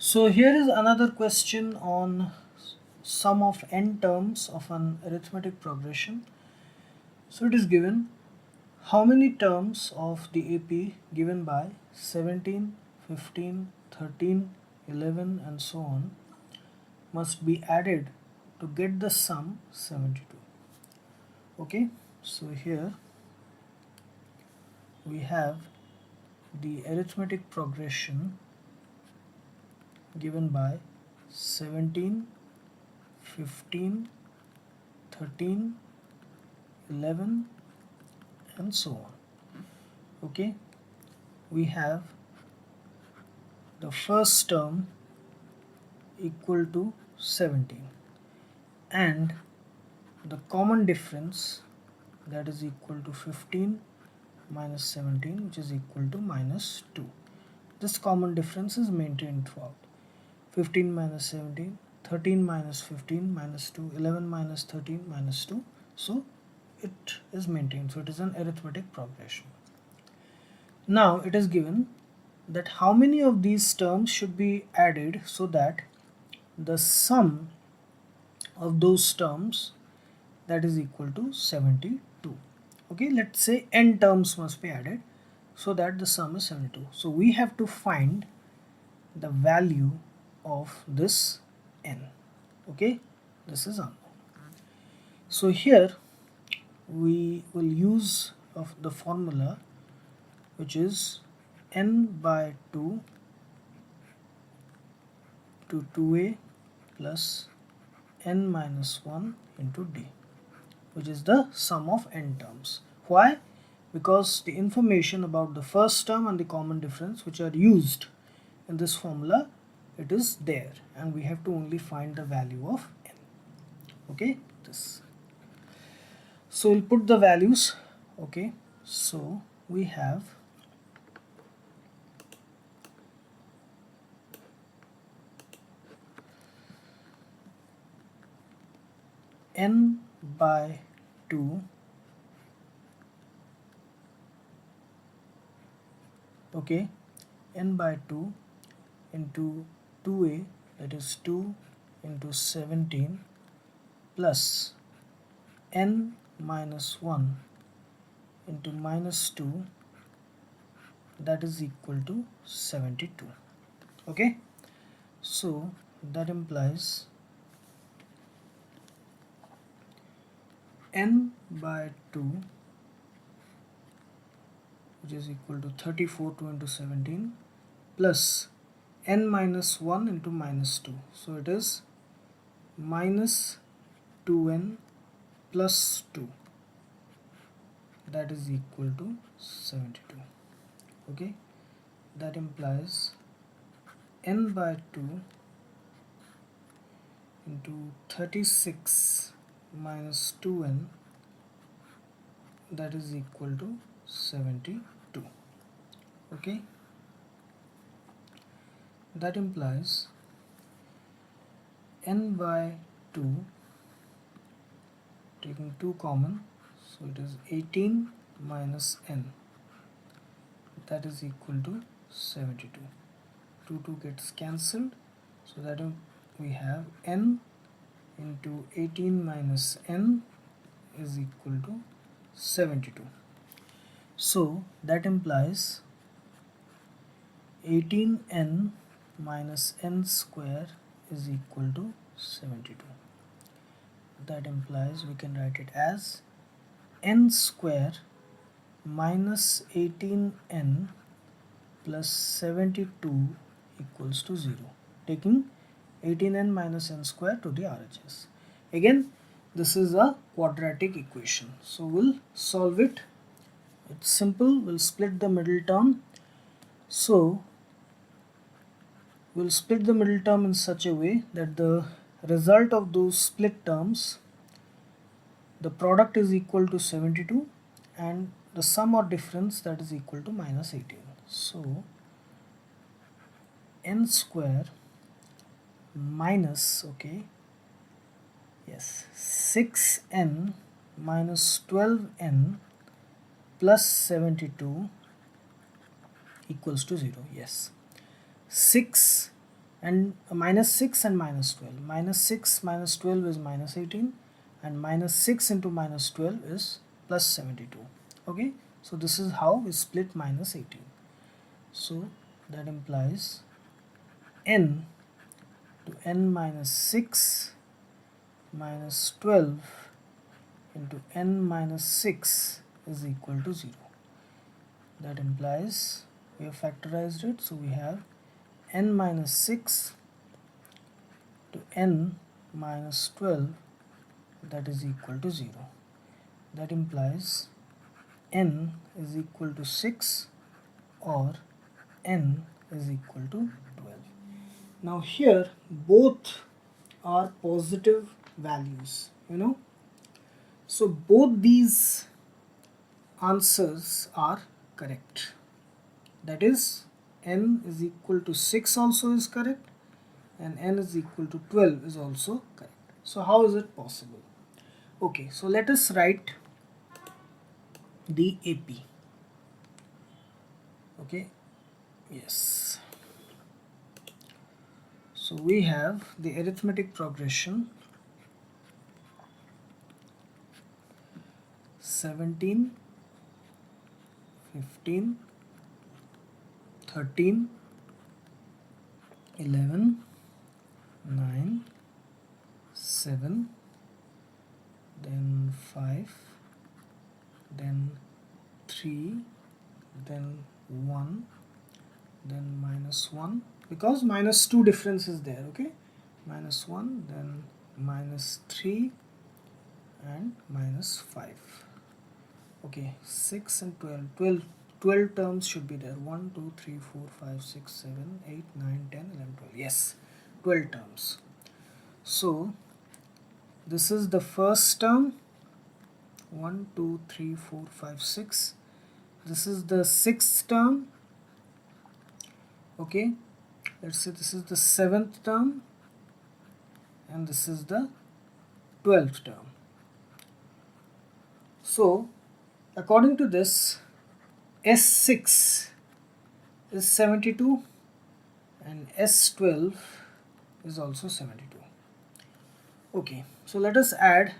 So here is another question on sum of n terms of an arithmetic progression. So it is given how many terms of the AP given by 17, 15, 13, 11 and so on must be added to get the sum 72. Okay, so here we have the arithmetic progression given by 17, 15, 13, 11 and so on. Okay, we have the first term equal to 17 and the common difference, that is equal to 15 minus 17, which is equal to minus 2. This common difference is maintained throughout. 15 minus 17, 13 minus 15 minus 2, 11 minus 13 minus 2. So it is maintained. So it is an arithmetic progression. Now it is given that how many of these terms should be added so that the sum of those terms, that is equal to 72. Okay, let's say n terms must be added so that the sum is 72. So we have to find the value of this n. Okay, this is unknown. So here we will use of the formula, which is n by 2 to 2a plus n minus 1 into d, which is the sum of n terms. Why? Because the information about the first term and the common difference which are used in this formula, it is there and we have to only find the value of n. Okay, this. So we'll put the values. Okay, so we have n by 2, okay, n by 2 into 2a, that is 2 into 17 plus n minus 1 into minus 2, that is equal to 72. Okay, so that implies n by 2, which is equal to 34 2 into 17 plus n minus 1 into minus 2. So it is minus 2n plus 2, that is equal to 72. Okay, that implies n by 2 into 36 minus 2n, that is equal to 72. Okay, that implies n by 2, taking 2 common, so it is 18 minus n, that is equal to 72. 2 gets cancelled, so that we have n into 18 minus n is equal to 72. So that implies 18n minus n square is equal to 72. That implies we can write it as n square minus 18n plus 72 equals to 0, taking 18n minus n square to the RHS. Again, this is a quadratic equation, so we'll solve it. It's simple. We'll split the middle term. So we'll split the middle term in such a way that the result of those split terms, the product is equal to 72 and the sum or difference, that is equal to minus 18. So n square minus, okay, yes, 6n minus 12n plus 72 equals to 0. Yes, 6 and minus 6 and minus 12. Minus 6 minus 12 is minus 18, and minus 6 into minus 12 is plus 72. Okay, so this is how we split minus 18. So that implies n to n minus 6 minus 12 into n minus 6 is equal to 0. That implies we have factorized it, so we have n minus 6 to n minus 12, that is equal to 0. That implies n is equal to 6 or n is equal to 12. Now here both are positive values, so both these answers are correct. That is, n is equal to 6 also is correct, and n is equal to 12 is also correct. So how is it possible? Okay, so let us write the AP. Okay, yes. So we have the arithmetic progression 17, 15, 13, 11, 9, 7, then 5, then 3, then 1, then minus 1, because minus 2 difference is there, okay, minus 1, then minus 3 and minus 5. Okay, 6 and 12 terms should be there. 1 2 3 4 5 6 7 8 9 10 11 12. Yes, 12 terms. So this is the first term, 1 2 3 4 5 6. This is the sixth term. Okay, let's say this is the seventh term, and this is the 12th term. So according to this, S6 is 72 and S12 is also 72. Okay, so let us add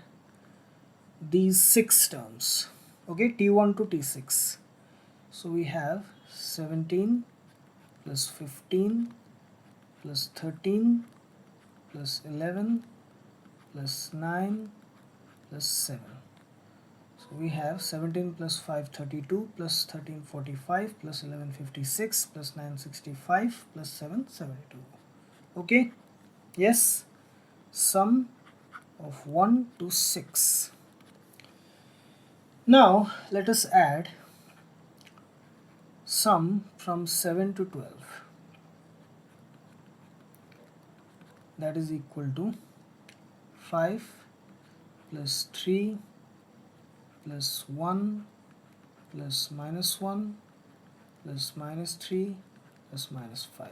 these 6 terms. Okay, T1 to T6. So we have 17 plus 15 plus 13 plus 11 plus 9 plus 7. So we have 17 plus 5 32 plus 13 45 plus 11 56 plus 9 65 plus 7 72. Okay, yes, sum of 1 to 6. Now let us add sum from 7 to 12. That is equal to 5 plus 3 plus 1 plus minus 1 plus minus 3 plus minus 5.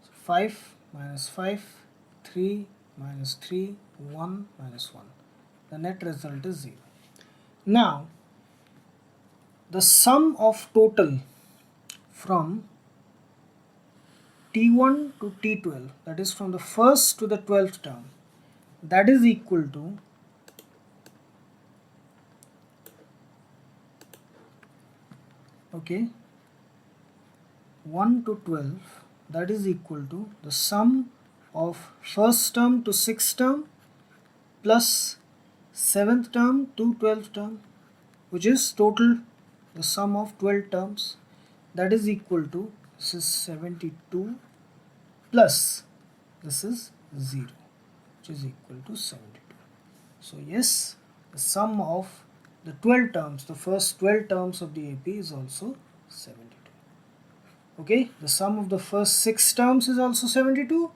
So 5 minus 5, 3 minus 3, 1 minus 1. The net result is 0. Now the sum of total from T1 to T12, that is from the first to the 12th term, that is equal to okay 1 to 12, that is equal to the sum of first term to 6th term plus 7th term to 12th term, which is total the sum of 12 terms. That is equal to, this is 72 plus this is 0, which is equal to 72. So yes, the sum of the 12 terms, the first 12 terms of the AP is also 72. Okay, the sum of the first 6 terms is also 72,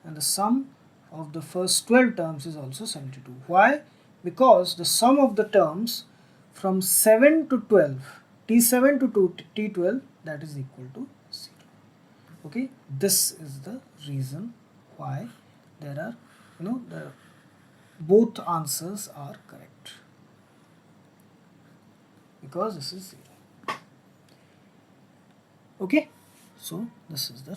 and the sum of the first 12 terms is also 72. Why? Because the sum of the terms from 7 to 12, T7 to T12, that is equal to 0. Okay, this is the reason why there are, both answers are correct, because this is 0. Okay, so this is the